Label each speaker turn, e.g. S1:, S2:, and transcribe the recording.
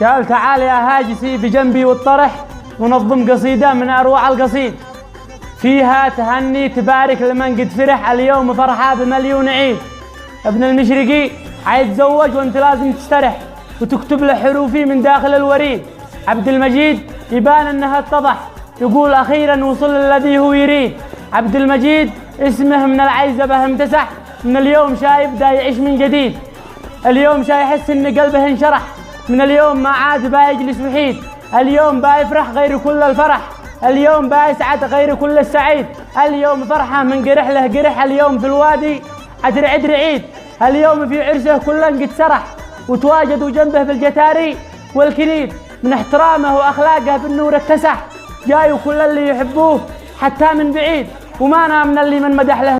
S1: قال تعال يا هاجسي بجنبي والطرح ونظم قصيدة من أروع القصيد، فيها تهني تبارك لمن قد فرح اليوم فرحة بمليون عيد. ابن المشرقي حيتزوج وانت لازم تسترح وتكتب له حروفي من داخل الوريد. عبد المجيد يبان انها اتضح، يقول اخيرا وصل الذي هو يريد. عبد المجيد اسمه من العيزبة امتسح، من اليوم شاي يبدا يعيش من جديد. اليوم شاي يحس ان قلبه انشرح، من اليوم ما عاد با يجلس وحيد. اليوم با يفرح غير كل الفرح، اليوم با يسعد غير كل السعيد. اليوم فرحة من قرح له قرح، اليوم في الوادي عدر عيد. اليوم في عرسه كل قد سرح، وتواجدوا جنبه بالجتاري والكليد. من احترامه واخلاقه بالنور اتسح، جايوا كل اللي يحبوه حتى من بعيد، وما نام من اللي من مدح له